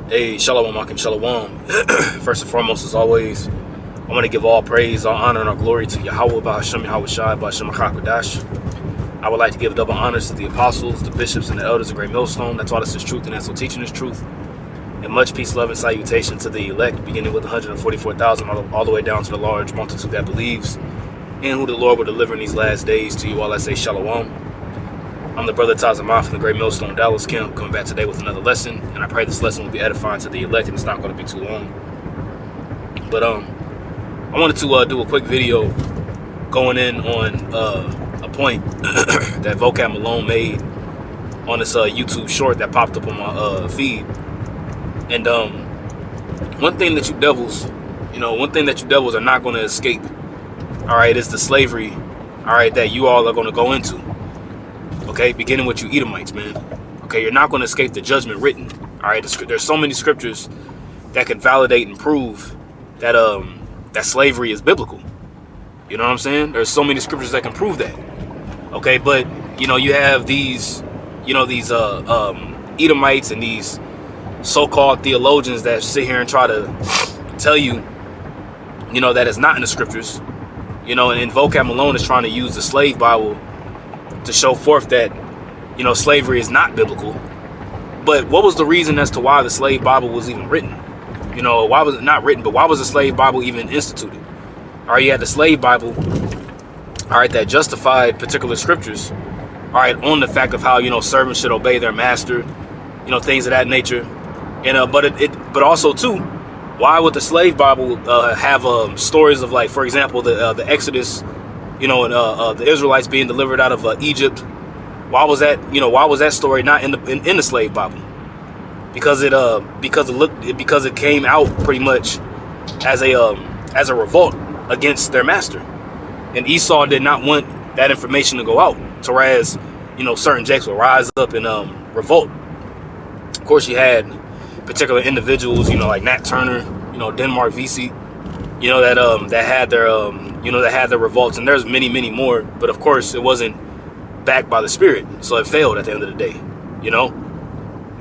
Hey, Shalom, Akim Shalom. First and foremost, as always, I want to give all praise, all honor, and all glory to Yahweh, Ba'ashem Yahweh Shai, Ba'ashem HaKadosh. I would like to give double honors to the apostles, the bishops, and the elders of Great Millstone that taught us this truth and that's so teaching this truth. And much peace, love, and salutation to the elect, beginning with 144,000 all the way down to the large multitude that believes, and who the Lord will deliver in these last days. To you all I say Shalom. I'm the brother Tazamah from the Great Millstone Dallas Camp, coming back today with another lesson, and I pray this lesson will be edifying to the elect, and it's not going to be too long. But I wanted to do a quick video going in on a point that Vocab Malone made on this YouTube short that popped up on my feed. And one thing that you devils are not going to escape, all right, is the slavery, all right, that you all are going to go into. Okay, beginning with you Edomites, man. Okay, you're not going to escape the judgment written. All right, there's so many scriptures that can validate and prove that that slavery is biblical. You know what I'm saying? There's so many scriptures that can prove that. Okay, but you have these, these Edomites and these so-called theologians that sit here and try to tell you, that it's not in the scriptures. And Vocab Malone is trying to use the slave Bible to show forth that, slavery is not biblical. But what was the reason as to why the slave Bible was even written? Why was it not written, but why was the slave Bible even instituted? All right, you had the slave Bible, all right, that justified particular scriptures, all right, on the fact of how, servants should obey their master, things of that nature. And but also too, why would the slave Bible have stories of, like, for example, the Exodus, and the Israelites being delivered out of Egypt? Why was that story not in the slave Bible? Because it came out pretty much as a revolt against their master, and Esau did not want that information to go out. So whereas certain jakes will rise up and revolt. Of course, you had particular individuals, like Nat Turner, Denmark VC, that had their revolts, and there's many more. But of course, it wasn't backed by the Spirit, so it failed at the end of the day.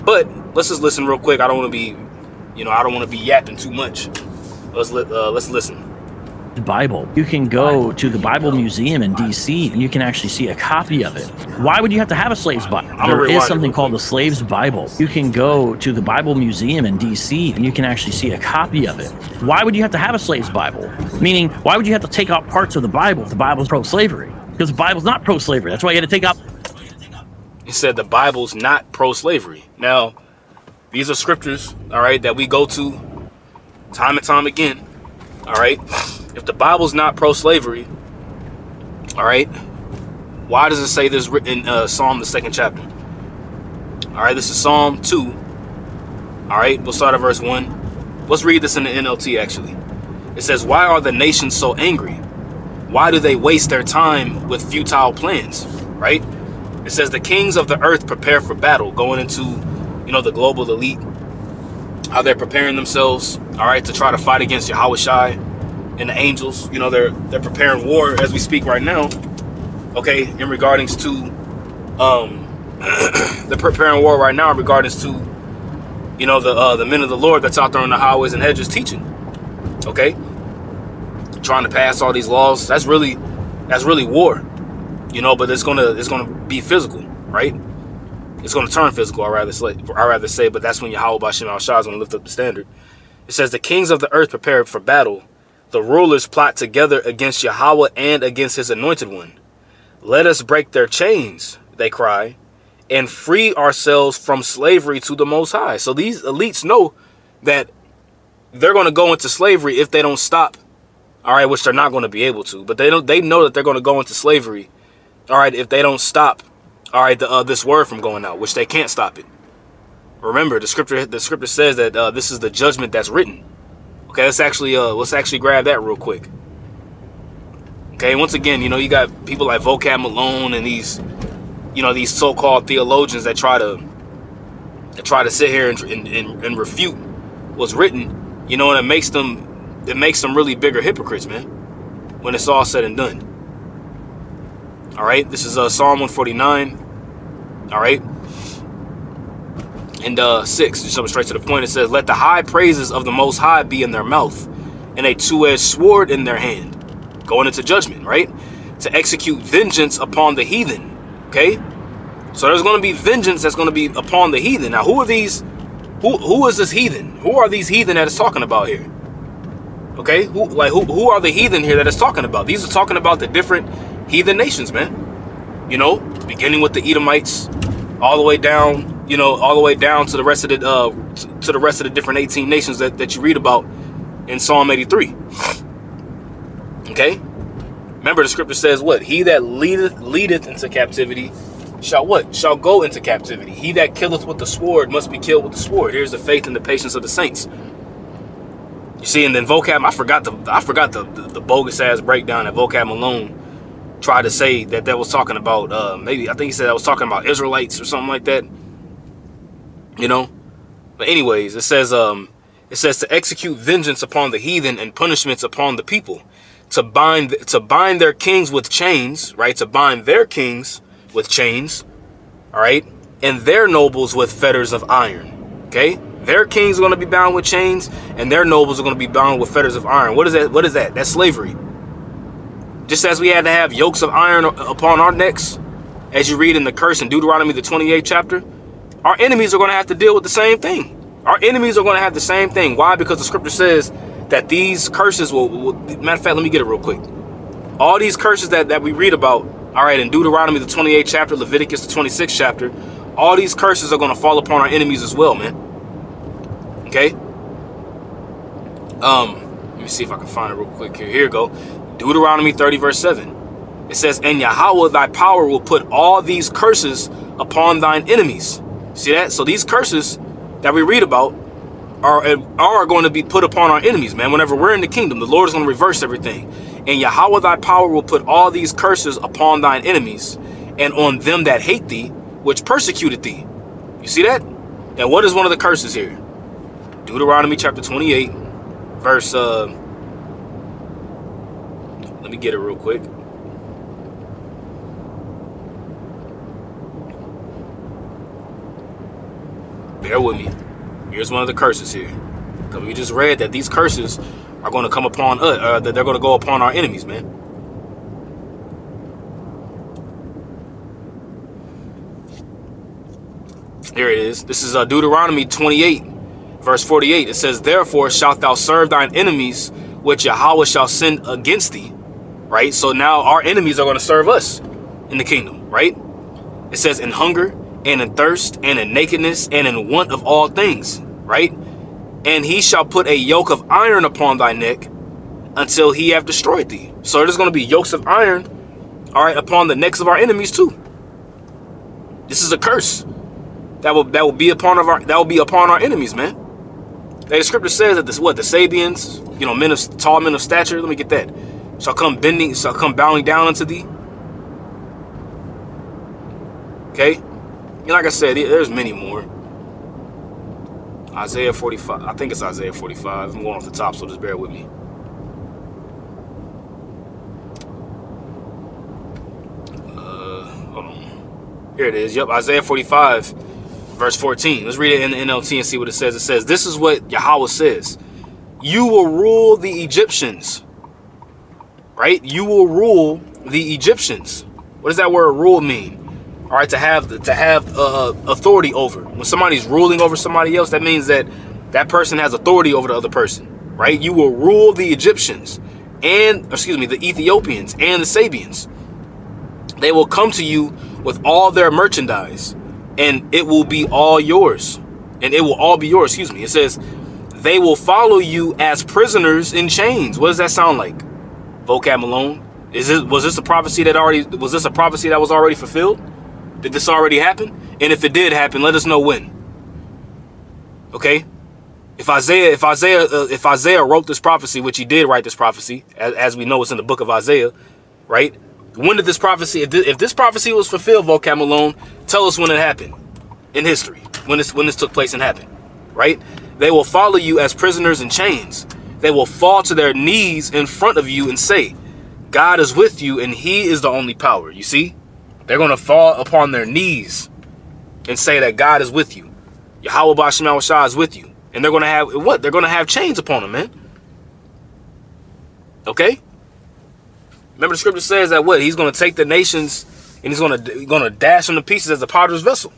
But let's just listen real quick. I don't want to be yapping too much. Let's listen. The Bible. You can go to the Bible Museum in DC and you can actually see a copy of it. Why would you have to have a slave's Bible? There is something called the slave's Bible. You can go to the Bible Museum in DC and you can actually see a copy of it. Why would you have to have a slave's Bible? Meaning, why would you have to take out parts of the Bible if the Bible's pro-slavery? Because the Bible's not pro-slavery. That's why you had to take out. He said the Bible's not pro-slavery. Now, these are scriptures, all right, that we go to time and time again. All right, if the Bible's not pro-slavery, all right, why does it say this written in Psalm, the 2nd chapter? All right, this is Psalm 2. All right, we'll start at verse 1. Let's read this in the NLT, actually. It says, "Why are the nations so angry? Why do they waste their time with futile plans?" Right? It says, "The kings of the earth prepare for battle," going into, the global elite, how they're preparing themselves, all right, to try to fight against Yahweh Shai and the angels. They're preparing war as we speak right now. Okay, in regards to they're preparing war right now in regards to the men of the Lord that's out there on the highways and hedges teaching. Okay, trying to pass all these laws. That's really war. But it's gonna be physical, right? It's going to turn physical, I'd rather say, but that's when Yahweh Ba'ashem Al-Shah is going to lift up the standard. It says, "The kings of the earth prepare for battle. The rulers plot together against Yahweh and against his anointed one. Let us break their chains," they cry, "and free ourselves from slavery to the Most High." So these elites know that they're going to go into slavery if they don't stop, all right, which they're not going to be able to. But they know that they're going to go into slavery, all right, if they don't stop, all right, this word from going out, which they can't stop it. Remember, the scripture says that this is the judgment that's written. Okay, let's actually grab that real quick. Okay, once again, you got people like Vocab Malone and these so-called theologians that try to sit here and refute what's written, and it makes them really bigger hypocrites, man, when it's all said and done. All right, this is Psalm 149. All right, And 6, just jumping straight to the point, it says, let the high praises of the Most High be in their mouth, and a two-edged sword in their hand, going into judgment, right? To execute vengeance upon the heathen, okay? So there's going to be vengeance that's going to be upon the heathen. Now, who are these? Who is this heathen? Who are these heathen that it's talking about here? Okay, who are the heathen here that it's talking about? These are talking about the different heathen nations, man. You know, beginning with the Edomites, all the way down, you know, all the way down to the rest of the different 18 nations that you read about in Psalm 83. Okay, remember the scripture says what? He that leadeth into captivity shall what? Shall go into captivity. He that killeth with the sword must be killed with the sword. Here's the faith and the patience of the saints. You see, and then Vocab, I forgot the bogus ass breakdown that Vocab Malone tried to say that was talking about. Maybe I think he said that was talking about Israelites or something like that. You know, but anyways, it says to execute vengeance upon the heathen and punishments upon the people, to bind their kings with chains, right? To bind their kings with chains, all right, and their nobles with fetters of iron. Okay, their kings are going to be bound with chains, and their nobles are going to be bound with fetters of iron. What is that? What is that? That's slavery. Just as we had to have yokes of iron upon our necks, as you read in the curse in Deuteronomy the 28th chapter, our enemies are going to have to deal with the same thing. Our enemies are going to have the same thing. Why? Because the scripture says that these curses will matter of fact, let me get it real quick. All these curses that we read about, all right, in Deuteronomy the 28th chapter, Leviticus the 26th chapter, all these curses are going to fall upon our enemies as well, man. Okay. Let me see if I can find it real quick here. Here you go. Deuteronomy 30 verse 7. It says, and Yahweh thy power will put all these curses upon thine enemies. See that? So these curses that we read about are going to be put upon our enemies, man. Whenever we're in the kingdom, the Lord is going to reverse everything. And Yahweh thy power will put all these curses upon thine enemies, and on them that hate thee, which persecuted thee. You see that? And what is one of the curses here? Deuteronomy chapter 28, verse, let me get it real quick. Bear with me. Here's one of the curses here. Because we just read that these curses are going to come upon us, that they're going to go upon our enemies, man. Here it is. This is Deuteronomy 28, verse 48. It says, therefore shalt thou serve thine enemies, which Yahweh shall send against thee. Right? So now our enemies are going to serve us in the kingdom, right? It says, in hunger and in thirst and in nakedness and in want of all things, right? And he shall put a yoke of iron upon thy neck until he have destroyed thee. So there's going to be yokes of iron, all right, upon the necks of our enemies too. This is a curse that will be upon our enemies, man. The scripture says that the Sabians, you know, tall men of stature. Let me get that. Shall come bowing down unto thee. Okay, and like I said, there's many more. Isaiah 45. I think it's Isaiah 45. I'm going off the top, so just bear with me. Hold on. Here it is. Yep, Isaiah 45, verse 14. Let's read it in the NLT and see what it says. It says, this is what Yahweh says. You will rule the Egyptians. Right? You will rule the Egyptians. What does that word rule mean? All right, to have authority over. When somebody's ruling over somebody else, that means that that person has authority over the other person, right? You will rule the Egyptians the Ethiopians and the Sabians. They will come to you with all their merchandise, and it will be all yours. And it will all be yours, It says, they will follow you as prisoners in chains. What does that sound like? Vocab Malone. Was this a prophecy that was already fulfilled? Did this already happen? And if it did happen, let us know when. Okay? If Isaiah wrote this prophecy, which he did write this prophecy, as we know it's in the book of Isaiah, right? When did this prophecy, if this prophecy was fulfilled, Vocab Malone, tell us when it happened in history, when this took place and happened, right? They will follow you as prisoners in chains. They will fall to their knees in front of you and say, God is with you and he is the only power. You see? They're going to fall upon their knees and say that God is with you. Yahweh Ba'Shem Yahushua is with you. And they're going to have, what? They're going to have chains upon them, man. Okay? Remember the scripture says that what? He's going to take the nations and he's going to dash them to pieces as a potter's vessel.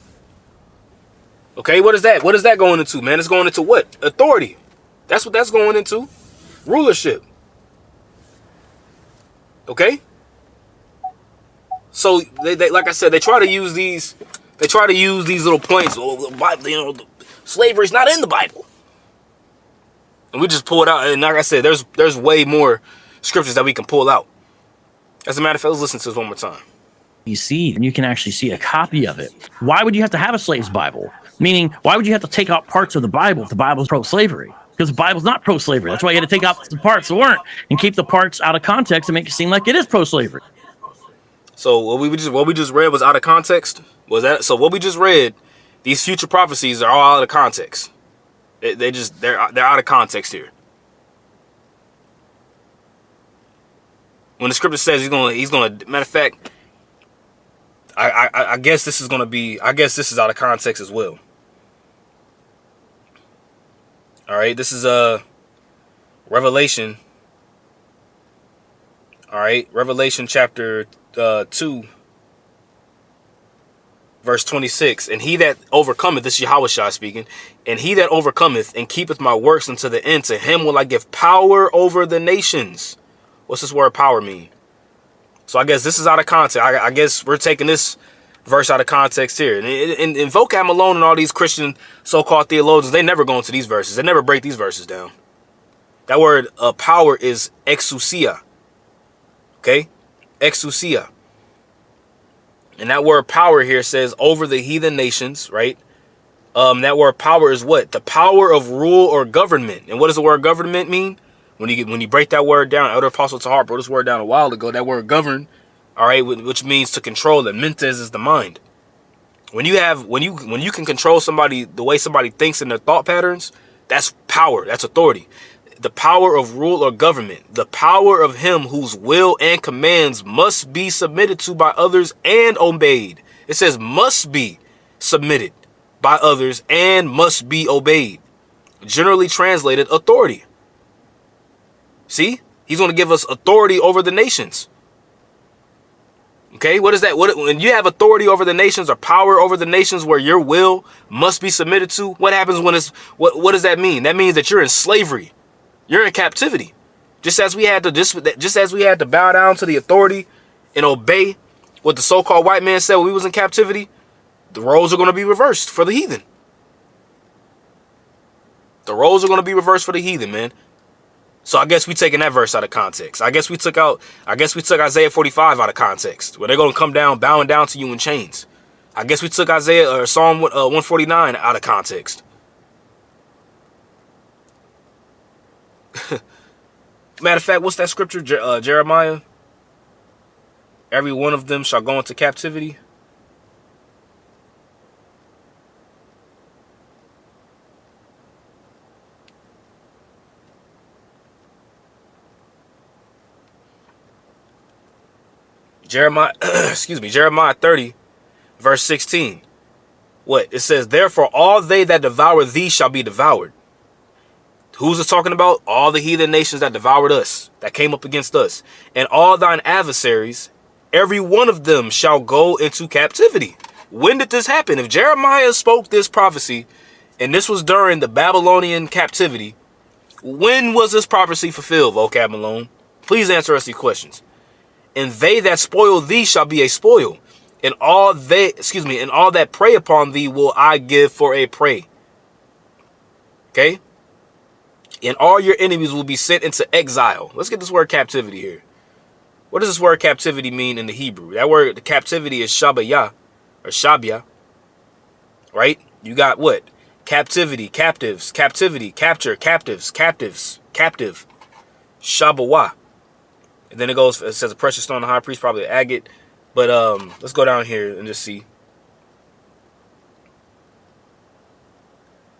Okay, what is that? What is that going into, man? It's going into what? Authority. That's what that's going into. Rulership. Okay? So they like I said, they try to use these little points. Oh, the Bible, you know, slavery's not in the Bible. And we just pull it out. And like I said, there's way more scriptures that we can pull out. As a matter of fact, let's listen to this one more time. And you can actually see a copy of it. Why would you have to have a slave's Bible? Meaning, why would you have to take out parts of the Bible if the Bible's pro-slavery? Because the Bible's not pro-slavery. That's why you had to take out the parts that weren't and keep the parts out of context and make it seem like it is pro-slavery. So what we just read was out of context. Was that so? What we just read, these future prophecies are all out of context. They're out of context here. When the scripture says he's gonna matter of fact, I guess this is gonna be, I guess this is out of context as well. All right, this is Revelation. All right, Revelation chapter 2, verse 26. And he that overcometh, this is Yahushua speaking, and he that overcometh and keepeth my works unto the end, to him will I give power over the nations. What's this word power mean? So I guess this is out of context. I guess we're taking this verse out of context here. And in Vocab alone and all these Christian so-called theologians, they never go into these verses. They never break these verses down. That word power is exousia. Okay? Exousia. And that word power here says over the heathen nations, right? That word power is what? The power of rule or government. And what does the word government mean? When you break that word down, Elder Apostle Tahar brought this word down a while ago. That word govern, all right, which means to control. And mentes is the mind. When you can control somebody, the way somebody thinks in their thought patterns, that's power. That's authority. The power of rule or government. The power of him whose will and commands must be submitted to by others and obeyed. It says must be submitted by others and must be obeyed. Generally translated authority. See, he's going to give us authority over the nations. Okay, what is that? When you have authority over the nations or power over the nations where your will must be submitted to, what happens when it's, what does that mean? That means that you're in slavery. You're in captivity. Just as we had to bow down to the authority and obey what the so-called white man said when we was in captivity, the roles are going to be reversed for the heathen. The roles are going to be reversed for the heathen, man. So I guess we taking that verse out of context. I guess we took Isaiah 45 out of context, where they're going to come down, bowing down to you in chains. I guess we took Isaiah or Psalm 149 out of context. Matter of fact, what's that scripture? Jeremiah. Every one of them shall go into captivity. Jeremiah, Jeremiah 30, verse 16. What? It says, therefore all they that devour thee shall be devoured. Who's it talking about? All the heathen nations that devoured us, that came up against us. And all thine adversaries, every one of them shall go into captivity. When did this happen? If Jeremiah spoke this prophecy, and this was during the Babylonian captivity, when was this prophecy fulfilled, Vocab Malone? Please answer us these questions. And they that spoil thee shall be a spoil, and all that prey upon thee will I give for a prey. Okay? And all your enemies will be sent into exile. Let's get this word captivity here. What does this word captivity mean in the Hebrew? That word, the captivity is shabaya, or shabia. Right? You got what? Captivity, captives, captivity, capture, captives, captive. Shabawa. And then it says a precious stone, the high priest, probably an agate. But let's go down here and just see.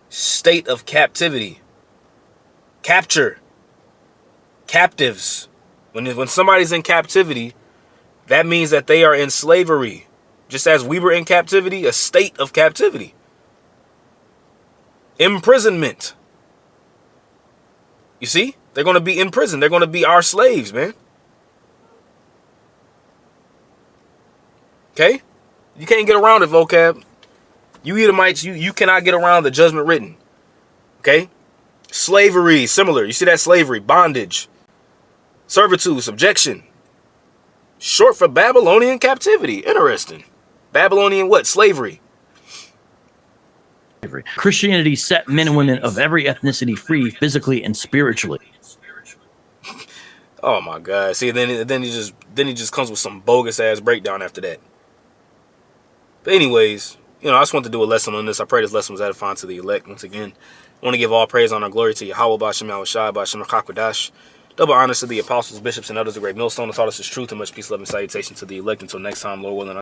State of captivity. Capture. Captives. When somebody's in captivity, that means that they are in slavery. Just as we were in captivity, a state of captivity. Imprisonment. You see? They're going to be in prison. They're going to be our slaves, man. Okay? You can't get around it, vocab. You Edomites, you cannot get around the judgment written. Okay? Slavery, similar. You see that? Slavery, bondage, servitude, subjection. Short for Babylonian captivity. Interesting. Babylonian what? Slavery. Christianity set men and women of every ethnicity free physically and spiritually. Oh my God! See, then he just comes with some bogus ass breakdown after that. But anyways, I just want to do a lesson on this. I pray this lesson was edifying to the elect. Once again, I want to give all praise, honor, glory to Yahweh, Ba'ashem Yahushai, Ba'ashem Hakwadash. Double honors to the apostles, bishops, and others of great millstone. That's all this is truth and much peace, love, and salutation to the elect. Until next time, Lord willing.